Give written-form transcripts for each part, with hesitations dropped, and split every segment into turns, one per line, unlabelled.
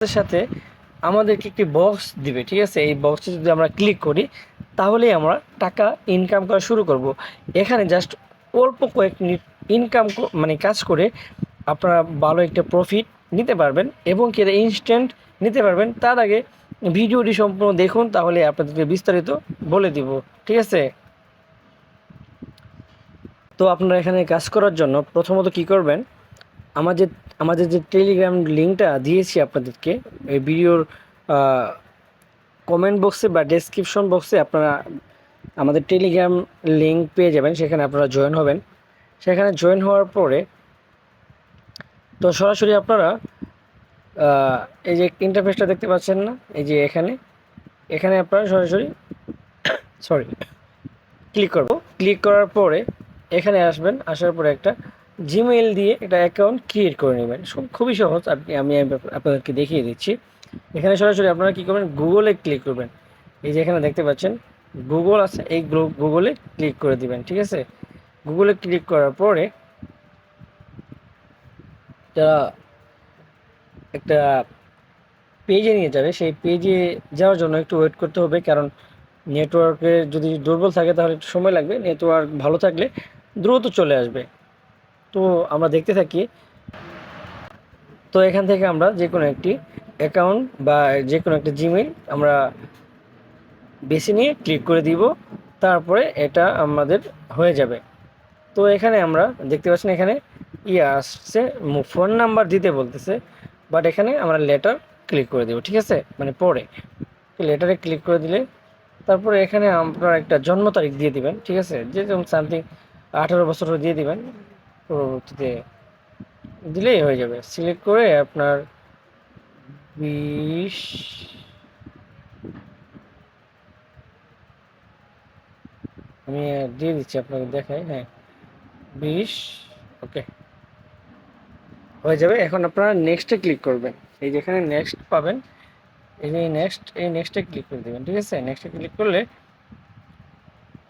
সাথে আমাদেরকে একটি বক্স দিবে, ঠিক আছে। এই বক্সে যদি আমরা ক্লিক করি তাহলেই আমরা টাকা ইনকাম করা শুরু করব। এখানে জাস্ট অল্প কয়েক মিনিট ইনকাম মানে কাজ করে আপনারা ভালো একটা প্রফিট নিতে পারবেন এবং কি এটা ইনস্ট্যান্ট নিতে পারবেন। তার আগে ভিডিওটি সম্পূর্ণ দেখুন, তাহলে আপনাদেরকে বিস্তারিত বলে দিব, ঠিক আছে। তো আপনারা এখানে কাজ করার জন্য প্রথমত কি করবেন, আমাদের আমাদের যে টেলিগ্রাম লিঙ্কটা দিয়েছি আপনাদেরকে এই ভিডিওর কমেন্ট বক্সে বা ডেসক্রিপশন বক্সে আপনারা আমাদের টেলিগ্রাম লিঙ্ক পেয়ে যাবেন, সেখানে আপনারা জয়েন হবেন। সেখানে জয়েন হওয়ার পরে তো সরাসরি আপনারা এই যে ইন্টারফেসটা দেখতে পাচ্ছেন না, এই যে এখানে এখানে আপনারা সরাসরি ক্লিক করব। ক্লিক করার পরে এখানে আসবেন, আসার পরে একটা জিমেইল দিয়ে একটা অ্যাকাউন্ট ক্রিয়েট করে নেবেন। খুবই সহজ, আমি আপনাদেরকে দেখিয়ে দিচ্ছি। এখানে সরাসরি আপনারা কী করবেন, গুগলে ক্লিক করবেন। এই যে এখানে দেখতে পাচ্ছেন গুগল আছে, এই গুগলে ক্লিক করে দিবেন, ঠিক আছে। গুগলে ক্লিক করার পরে একটা পেজে নিয়ে যাবে। সেই পেজে যাওয়ার জন্য একটু ওয়েট করতে হবে, কারণ নেটওয়ার্কের যদি দুর্বল থাকে তাহলে একটু সময় লাগবে, নেটওয়ার্ক ভালো থাকলে দ্রুত চলে আসবে। তো আমরা দেখতে থাকি। তো এখান থেকে আমরা যে কোনো একটি অ্যাকাউন্ট বা যে কোনো একটা জিমেইল আমরা বেছে নিয়ে ক্লিক করে দিব, তারপরে এটা আমাদের হয়ে যাবে। তো এখানে আমরা দেখতে পাচ্ছেন এখানে আসছে ফোন নাম্বার দিতে বলতেছে, বাট এখানে আমরা লেটার ক্লিক করে দেবো, ঠিক আছে। মানে পরে লেটারে ক্লিক করে দিলে তারপরে এখানে আপনার একটা জন্ম তারিখ দিয়ে দিবেন, ঠিক আছে। যেরকম সামথিং 18 বছর দিয়ে দিবেন, পরবর্তীতে দিলেই হয়ে যাবে। সিলেক্ট করে আপনার 20 আমি দিয়ে দিচ্ছি আপনাকে দেখাই, হ্যাঁ 20, ওকে হয়ে যাবে। এখন আপনারা নেক্সটে ক্লিক করবেন, এই যেখানে নেক্সট পাবেন, এই যে নেক্সটে ক্লিক করে দেবেন, ঠিক আছে। নেক্সটে ক্লিক করলে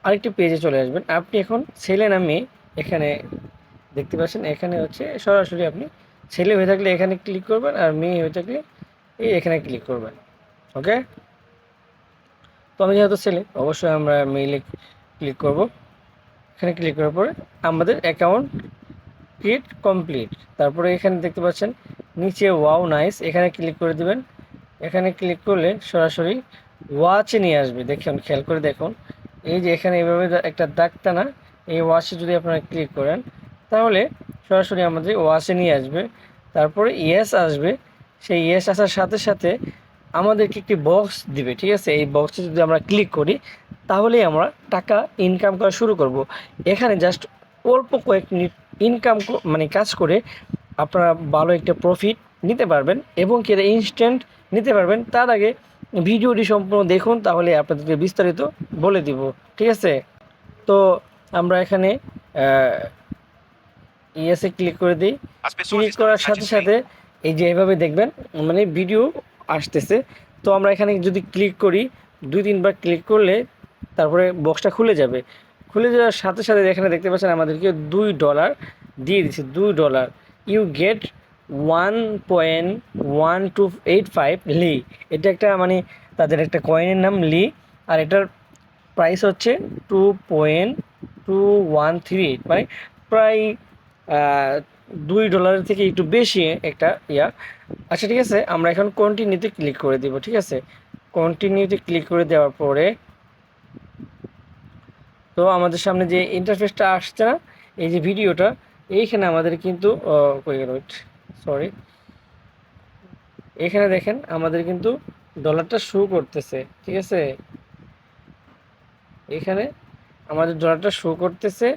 আরেকটি পেজে চলে আসবেন। আপনি এখন ছেলে না মেয়ে এখানে দেখতে পাচ্ছেন, এখানে হচ্ছে সরাসরি আপনি ছেলে হয়ে থাকলে এখানে ক্লিক করবেন, আর মেয়ে হয়ে থাকলে এই এখানে ক্লিক করবেন, ওকে। তো আমি যেহেতু ছেলে, অবশ্যই আমরা মেইলে ক্লিক করব। এখানে ক্লিক করার পরে আমাদের অ্যাকাউন্ট ক্রিয়েট কমপ্লিট। তারপরে এখানে দেখতে পাচ্ছেন নিচে ওয়াও নাইস, এখানে ক্লিক করে দিবেন। এখানে ক্লিক করলে সরাসরি ওয়াচে নিয়ে আসবে। দেখুন, খেয়াল করে দেখুন, এই যে এখানে এইভাবে একটা দাগ টানা, এই ওয়াচে যদি আপনারা ক্লিক করেন তাহলে সরাসরি আমাদের ওয়াচে নিয়ে আসবে। তারপরে ইয়েস আসবে, সেই ইয়েস আসার সাথে সাথে আমাদেরকে একটি বক্স দিবে, ঠিক আছে। এই বক্সে যদি আমরা ক্লিক করি তাহলেই আমরা টাকা ইনকাম করা শুরু করব। এখানে জাস্ট অল্প কয়েক মিনিট ইনকাম মানে কাজ করে আপনারা ভালো একটা প্রফিট নিতে পারবেন এবং কি এটা ইনস্ট্যান্ট নিতে পারবেন। তার আগে ভিডিওটি সম্পূর্ণ দেখুন, তাহলে আপনাদেরকে বিস্তারিত বলে দিব, ঠিক আছে। তো আমরা এখানে ইয়েসে ক্লিক করে দিই। ক্লিক করার সাথে সাথে এই যে এভাবে দেখবেন মানে ভিডিও আসতেছে। তো আমরা এখানে যদি ক্লিক করি 2-3 বার ক্লিক করলে তারপরে বক্সটা খুলে যাবে। খুলে যাওয়ার সাথে সাথে এখানে দেখতে পাচ্ছেন আমাদেরকে $2 দিয়ে দিচ্ছে। $2 ইউ গেট 1.1285 লি। এটা একটা মানে তাদের একটা কয়েনের নাম লি, আর এটার প্রাইস হচ্ছে 2.2138, মানে প্রায় $2 থেকে একটু বেশি একটা ইয়া। আচ্ছা, ঠিক আছে, আমরা এখন কন্টিনিউতে ক্লিক করে দিব, ঠিক আছে। কন্টিনিউতে ক্লিক করে দেওয়ার পরে তো আমাদের সামনে যে ইন্টারফেসটা আসছে না, এই যে ভিডিওটা, এইখানে আমাদের কিন্তু সরি, এখানে দেখেন আমাদের কিন্তু ডলারটা শো করতেছে, ঠিক আছে। এখানে আমাদের ডলারটা শো করতেছে,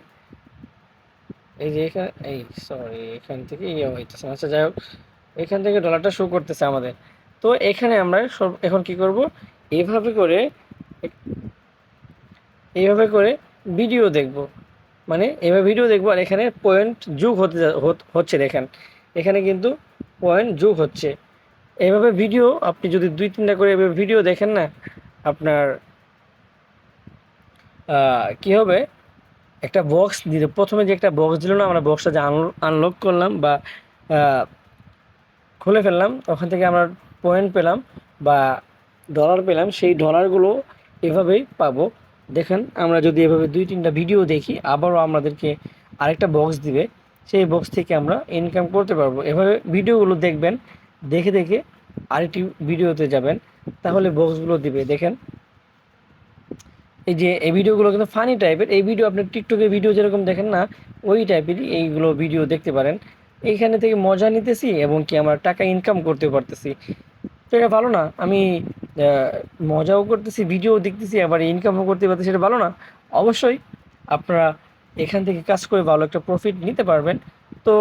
এই যে এখানে এই সরি এখান থেকে ইয়ে হইতেছে। আচ্ছা, যাই হোক, এখান থেকে ডলারটা শো করতেছে আমাদের। তো এখানে আমরা এখন কি করব, এইভাবে করে এইভাবে করে ভিডিও দেখব, মানে এভাবে ভিডিও দেখবো। আর এখানে পয়েন্ট যোগ হচ্ছে দেখেন, এখানে কিন্তু পয়েন্ট যোগ হচ্ছে। এইভাবে ভিডিও আপনি যদি 2-3টা করে এভাবে ভিডিও দেখেন না, আপনার কি হবে, একটা বক্স দিল। প্রথমে যে একটা বক্স দিল না, আমরা বক্সটা যে আনলক করলাম বা খুলে ফেললাম, ওখান থেকে আমরা পয়েন্ট পেলাম বা ডলার পেলাম, সেই ডলারগুলো এভাবেই পাবো। দেখেন আমরা যদি এভাবে 2-3টা ভিডিও দেখি, আবারও আমাদেরকে আরেকটা বক্স দিবে, সেই বক্স থেকে আমরা ইনকাম করতে পারবো। এভাবে ভিডিওগুলো দেখবেন, দেখে দেখে আরেকটি ভিডিওতে যাবেন, তাহলে বক্সগুলো দিবে। দেখেন এই যে এই ভিডিওগুলো কিন্তু ফানি টাইপের, এই ভিডিও আপনি টিকটকের ভিডিও যেরকম দেখেন না, ওই টাইপেরই এইগুলো ভিডিও দেখতে পারেন। এইখানে থেকে মজা নিতেছি এবং কি আমরা টাকা ইনকাম করতে পারতেছি, তো এটা ভালো না? আমি মজাও করতেছি, ভিডিও দেখতেছি, আবার ইনকামও করতে পারতেছি, এটা ভালো না? অবশ্যই আপনারা এখান থেকে কাজ করে ভালো একটা প্রফিট নিতে পারবেন। তো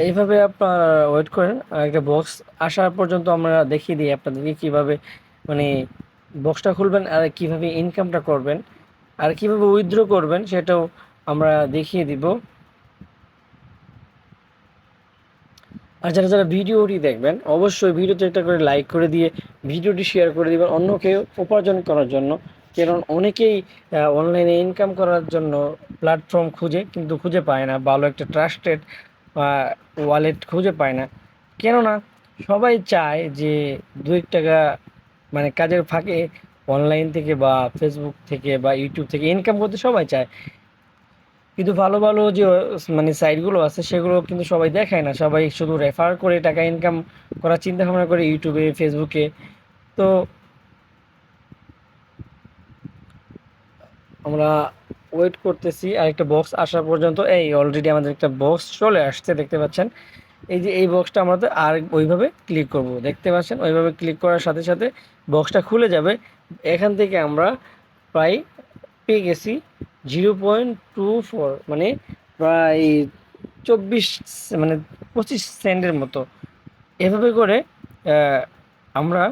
এইভাবে আপনার ওয়েট করেন, একটা বক্স আসা পর্যন্ত আমরা দেখিয়ে দিই আপনাদেরকে কীভাবে মানে বক্সটা খুলবেন আর কীভাবে ইনকামটা করবেন আর কীভাবে উইথড্র করবেন সেটাও আমরা দেখিয়ে দিব। আর যারা যারা ভিডিওটি দেখবেন অবশ্যই ভিডিওতে একটা করে লাইক করে দিয়ে ভিডিওটি শেয়ার করে দিবেন অন্যকে উপার্জন করার জন্য। কারণ অনেকেই অনলাইনে ইনকাম করার জন্য প্ল্যাটফর্ম খুঁজে কিন্তু খুঁজে পায় না, ভালো একটা ট্রাস্টেড ওয়ালেট খুঁজে পায় না। কেননা সবাই চায় যে 2 টাকা মানে কাজের ফাঁকে অনলাইন থেকে বা ফেসবুক থেকে বা ইউটিউব থেকে ইনকাম করতে সবাই চায়, কিন্তু ভালো ভালো যে মানে সাইটগুলো আছে সেগুলো কিন্তু সবাই দেখায় না, সবাই শুধু রেফার করে টাকা ইনকাম করার চিন্তা ভাবনা করে ইউটিউবে ফেসবুকে। তো আমরা ওয়েট করতেছি আরেকটা বক্স আসা পর্যন্ত। এই অলরেডি আমাদের একটা বক্স চলে আসছে, দেখতে পাচ্ছেন। এই যে এই বক্সটা আমাদের আর ওইভাবে ক্লিক করব, দেখতে পাচ্ছেন, ওইভাবে ক্লিক করার সাথে সাথে বক্সটা খুলে যাবে। এখান থেকে আমরা প্রায় পেয়ে গেছি 0.24 মানে প্রায় 24 মানে 25 সেন্টের মতো। এভাবে করে আমরা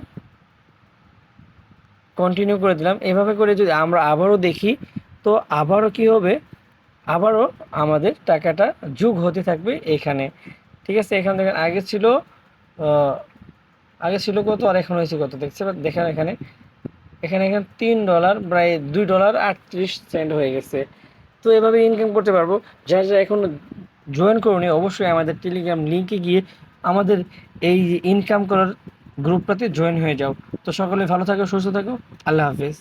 কন্টিনিউ করে দিলাম। এভাবে করে যদি আমরা আবারও দেখি, তো আবারও কি হবে, আবারও আমাদের টাকাটা যোগ হতে থাকবে এখানে। ঠিক আছে, এখানে দেখেন আগে ছিল কত আর এখন হয়েছে কত, দেখেন এখানে এখানে এখানে $3 প্রায় $2.38 হয়ে গেছে। তো এভাবে ইনকাম করতে পারবো। যারা যারা এখন জয়েন করুনি অবশ্যই আমাদের টেলিগ্রাম লিঙ্কে গিয়ে আমাদের এই ইনকাম করার গ্রুপটাতে জয়েন হয়ে যাও। তো সকলে ভালো থাকো, সুস্থ থাকো, আল্লাহ হাফেজ।